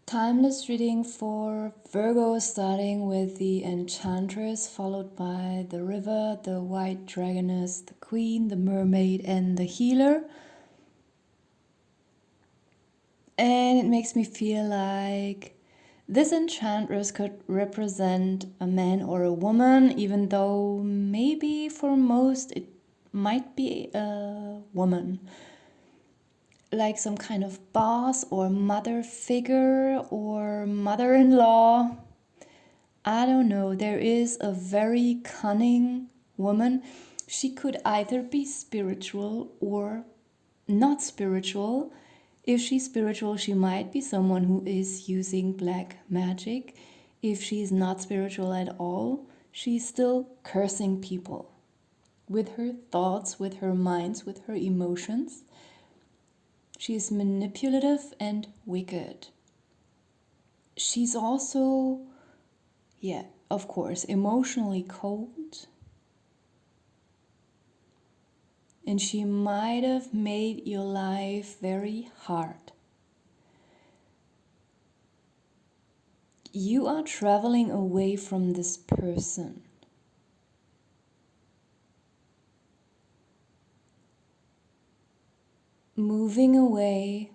Timeless reading for Virgo, starting with the Enchantress, followed by the River, the White Dragoness, the Queen, the Mermaid, and the Healer. And it makes me feel like this Enchantress could represent a man or a woman, even though maybe for most it might be a woman. Like some kind of boss or mother figure or mother-in-law. I don't know. There is a very cunning woman. She could either be spiritual or not spiritual. If she's spiritual, she might be someone who is using black magic. If she's not spiritual at all, she's still cursing people with her thoughts, with her minds, with her emotions. She's manipulative and wicked. She's also, of course, emotionally cold. And she might have made your life very hard. You are traveling away from this person. Moving away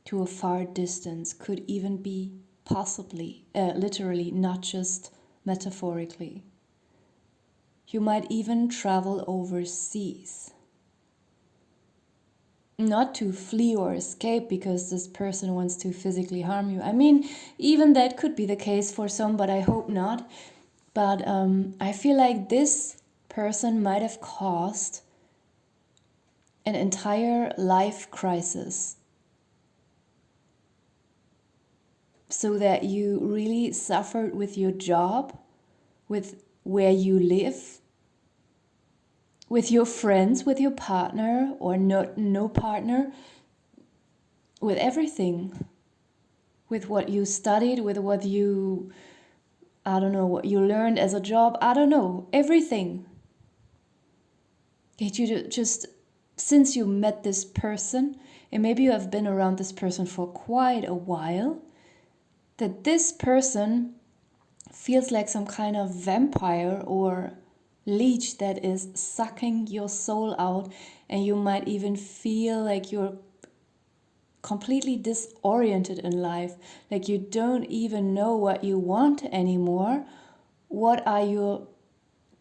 to a far distance could even be possibly, literally, not just metaphorically. You might even travel overseas. Not to flee or escape because this person wants to physically harm you. I mean, even that could be the case for some, but I hope not. But I feel like this person might have caused an entire life crisis so that you really suffered with your job, with where you live, with your friends, with your partner or no partner, with everything, with what you studied, with what you, I don't know, what you learned as a job, I don't know, everything. You just, since you met this person, and maybe you have been around this person for quite a while, that this person feels like some kind of vampire or leech that is sucking your soul out, and you might even feel like you're completely disoriented in life, like you don't even know what you want anymore. What are your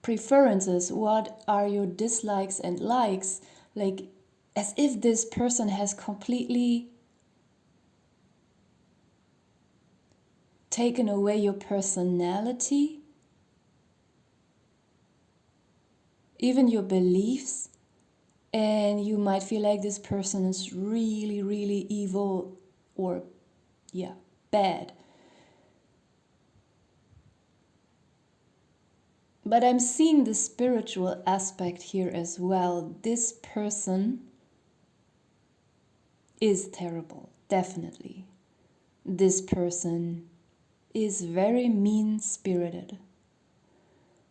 preferences? What are your dislikes and likes? Like as if this person has completely taken away your personality, even your beliefs. And you might feel like this person is really, really evil or, bad. But I'm seeing the spiritual aspect here as well. This person is terrible, definitely. This person is very mean-spirited.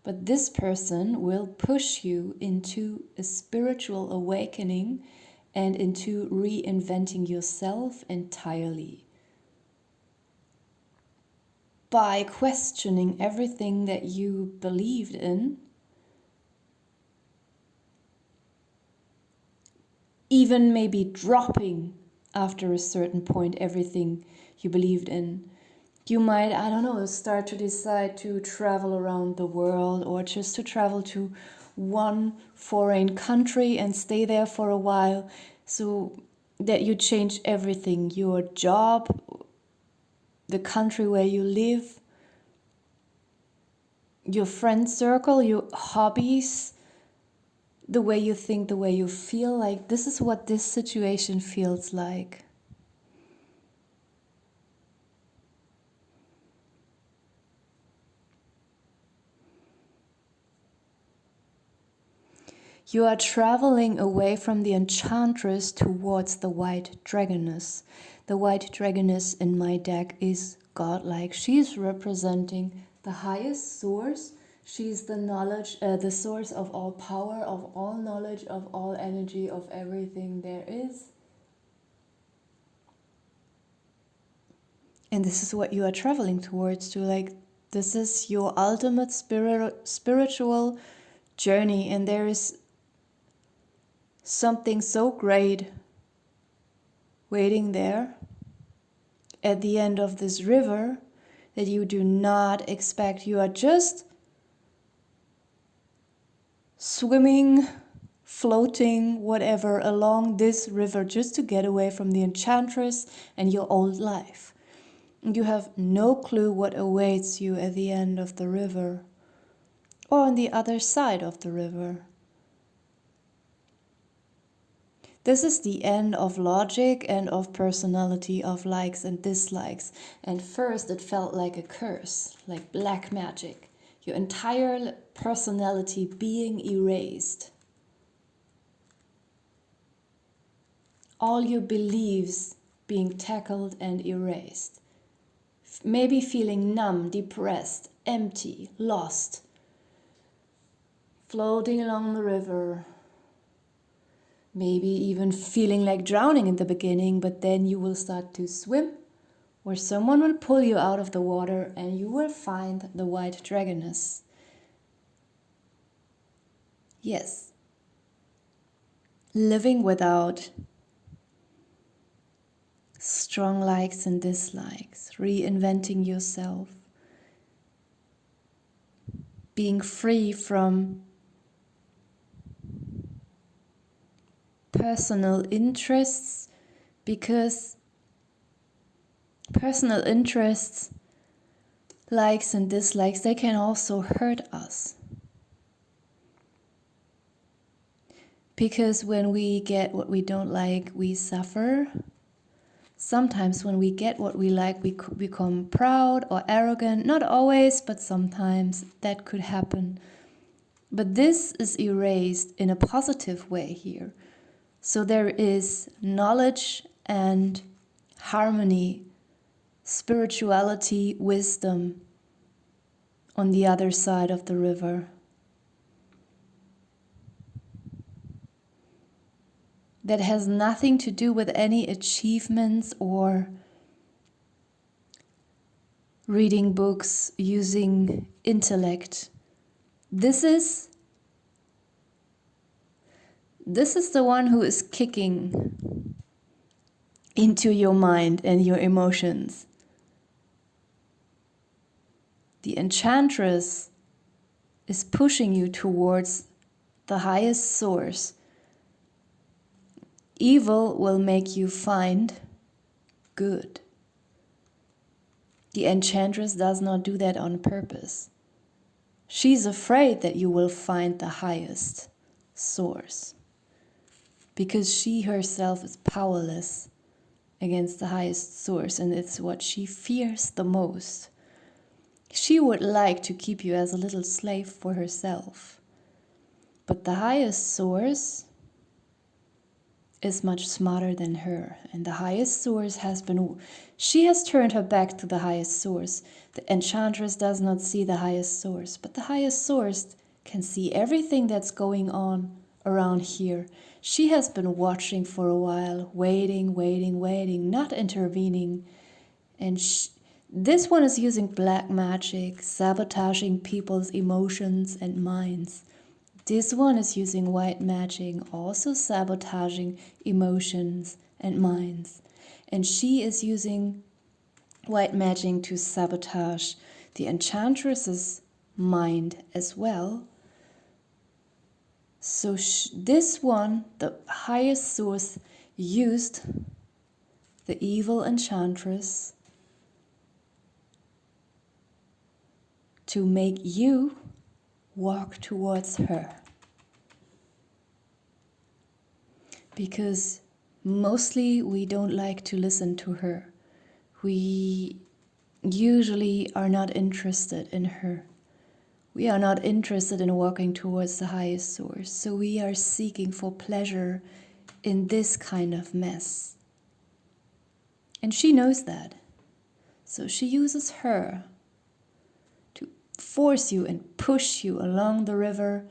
But this person will push you into a spiritual awakening and into reinventing yourself entirely. By questioning everything that you believed in, even maybe dropping after a certain point everything you believed in. You might, I don't know, start to decide to travel around the world or just to travel to one foreign country and stay there for a while, so that you change everything, your job, the country where you live, your friend circle, your hobbies, the way you think, the way you feel. Like this is what this situation feels like. You are traveling away from the Enchantress towards the White Dragoness. The White Dragoness in my deck is godlike. She's representing the highest source. She's the knowledge, the source of all power, of all knowledge, of all energy, of everything there is. And this is what you are traveling towards to, like, this is your ultimate spiritual journey, and there is something so great waiting there at the end of this river that you do not expect. You are just swimming, floating, whatever, along this river just to get away from the enchantress and your old life. You have no clue what awaits you at the end of the river or on the other side of the river. This is the end of logic and of personality, of likes and dislikes. And first it felt like a curse, like black magic. Your entire personality being erased. All your beliefs being tackled and erased. Maybe feeling numb, depressed, empty, lost. Floating along the river. Maybe even feeling like drowning in the beginning, but then you will start to swim, or someone will pull you out of the water and you will find the white dragoness. Yes. Living without strong likes and dislikes, reinventing yourself, being free from personal interests, because personal interests, likes and dislikes, they can also hurt us. Because when we get what we don't like, we suffer. Sometimes when we get what we like, we become proud or arrogant. Not always, but sometimes that could happen. But this is erased in a positive way here. So there is knowledge and harmony, spirituality, wisdom on the other side of the river. That has nothing to do with any achievements or reading books, using intellect. This is the one who is kicking into your mind and your emotions. The enchantress is pushing you towards the highest source. Evil will make you find good. The enchantress does not do that on purpose. She's afraid that you will find the highest source, because she herself is powerless against the highest source, and it's what she fears the most. She would like to keep you as a little slave for herself. But the highest source is much smarter than her, and the highest source she has turned her back to the highest source. The enchantress does not see the highest source, but the highest source can see everything that's going on around here. She has been watching for a while, waiting, not intervening. And this one is using black magic, sabotaging people's emotions and minds. This one is using white magic, also sabotaging emotions and minds. And she is using white magic to sabotage the enchantress's mind as well. So this one, the highest source, used the evil enchantress to make you walk towards her. Because mostly we don't like to listen to her. We usually are not interested in her. We are not interested in walking towards the highest source. So we are seeking for pleasure in this kind of mess. And she knows that. So she uses her to force you and push you along the river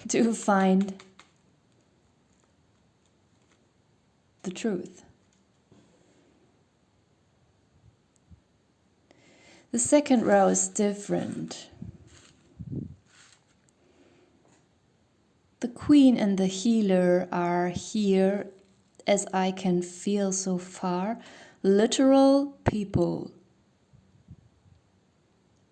to find the truth. The second row is different. The Queen and the Healer are here, as I can feel so far, literal people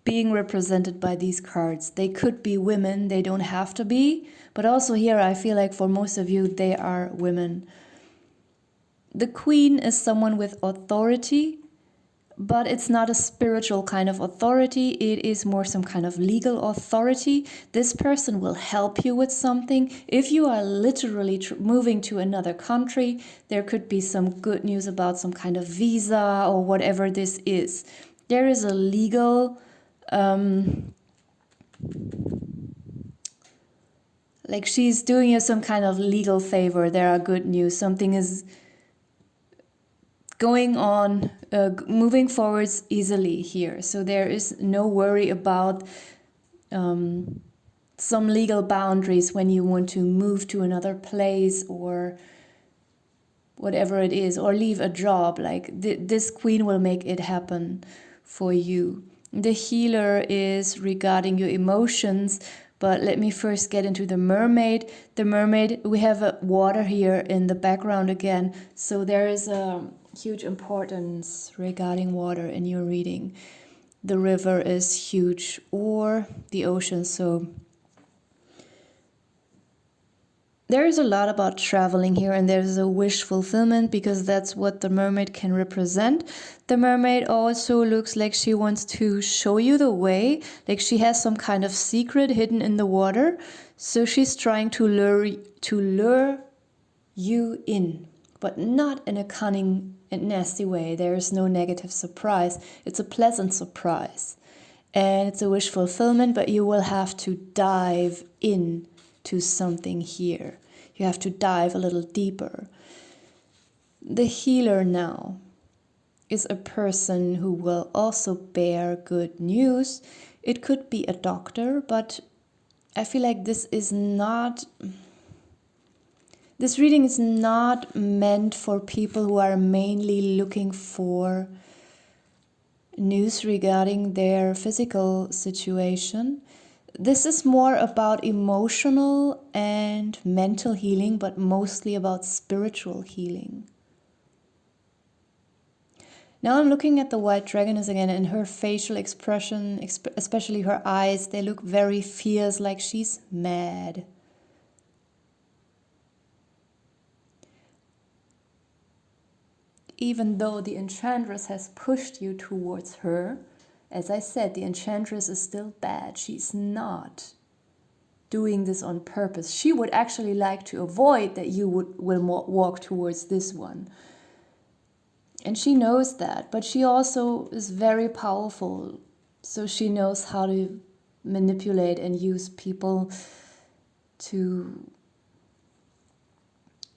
being represented by these cards. They could be women, they don't have to be, but also here I feel like for most of you they are women. The Queen is someone with authority, but it's not a spiritual kind of authority. It is more some kind of legal authority. This person will help you with something. If you are literally moving to another country, there could be some good news about some kind of visa or whatever this is. There is a legal, like she's doing you some kind of legal favor. There are good news. Something is going on, moving forwards easily here. So there is no worry about some legal boundaries when you want to move to another place or whatever it is, or leave a job. Like this Queen will make it happen for you. The Healer is regarding your emotions, but let me first get into the Mermaid. The Mermaid, we have water here in the background again, so there is a huge importance regarding water in your reading. The river is huge, or the ocean. So there is a lot about traveling here, and there's a wish fulfillment because that's what the Mermaid can represent. The Mermaid also looks like she wants to show you the way, like she has some kind of secret hidden in the water. So she's trying to lure you in, but not in a cunning and nasty way. There is no negative surprise. It's a pleasant surprise. And it's a wish fulfillment, but you will have to dive in to something here. You have to dive a little deeper. The Healer now is a person who will also bear good news. It could be a doctor, but I feel like this reading is not meant for people who are mainly looking for news regarding their physical situation. This is more about emotional and mental healing, but mostly about spiritual healing. Now I'm looking at the White Dragoness again, and her facial expression, especially her eyes, they look very fierce, like she's mad. Even though the Enchantress has pushed you towards her, as I said, the Enchantress is still bad. She's not doing this on purpose. She would actually like to avoid that you will walk towards this one. And she knows that, but she also is very powerful. So she knows how to manipulate and use people to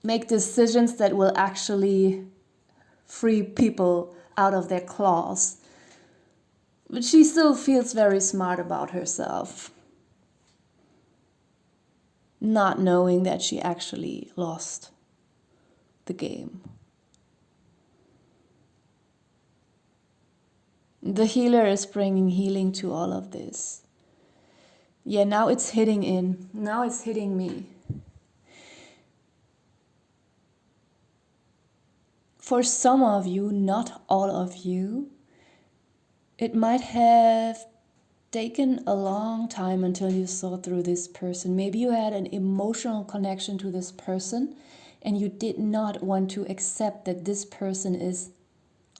make decisions that will actually free people out of their claws. But she still feels very smart about herself, not knowing that she actually lost the game. The Healer is bringing healing to all of this. Yeah, now it's hitting in. Now it's hitting me. For some of you, not all of you, it might have taken a long time until you saw through this person. Maybe you had an emotional connection to this person and you did not want to accept that this person is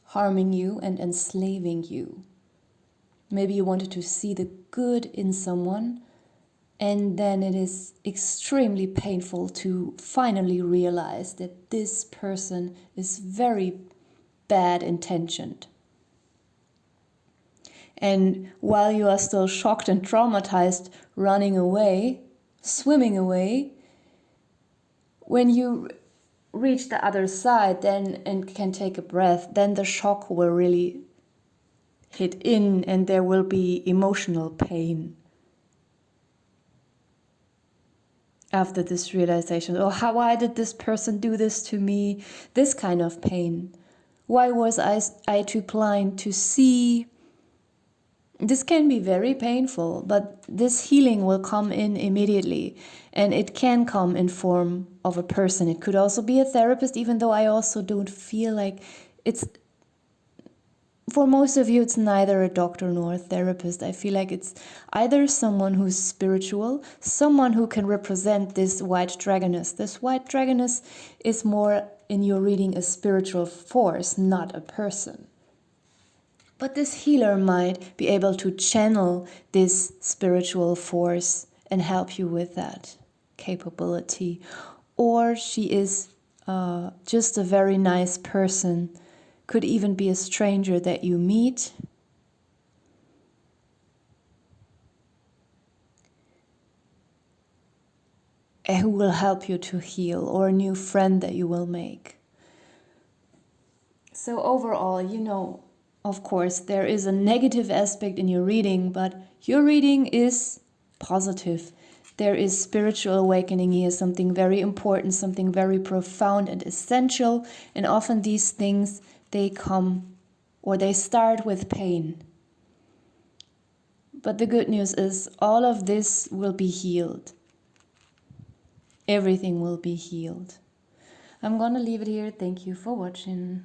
harming you and enslaving you. Maybe you wanted to see the good in someone, and then it is extremely painful to finally realize that this person is very bad intentioned. And while you are still shocked and traumatized, running away, swimming away, when you reach the other side then and can take a breath, then the shock will really hit in and there will be emotional pain after this realization. Oh, why did this person do this to me? This kind of pain. Why was I too blind to see This can be very painful, but this healing will come in immediately, and it can come in form of a person. It could also be a therapist, even though I also don't feel like it's, for most of you, it's neither a doctor nor a therapist. I feel like it's either someone who's spiritual, someone who can represent this white dragoness. This white dragoness is more, in your reading, a spiritual force, not a person. But this healer might be able to channel this spiritual force and help you with that capability. Or she is just a very nice person, could even be a stranger that you meet. Who will help you to heal, or a new friend that you will make. So overall, of course, there is a negative aspect in your reading, but your reading is positive. There is spiritual awakening here, something very important, something very profound and essential. And often these things, they come or they start with pain. But the good news is all of this will be healed. Everything will be healed. I'm gonna leave it here. Thank you for watching.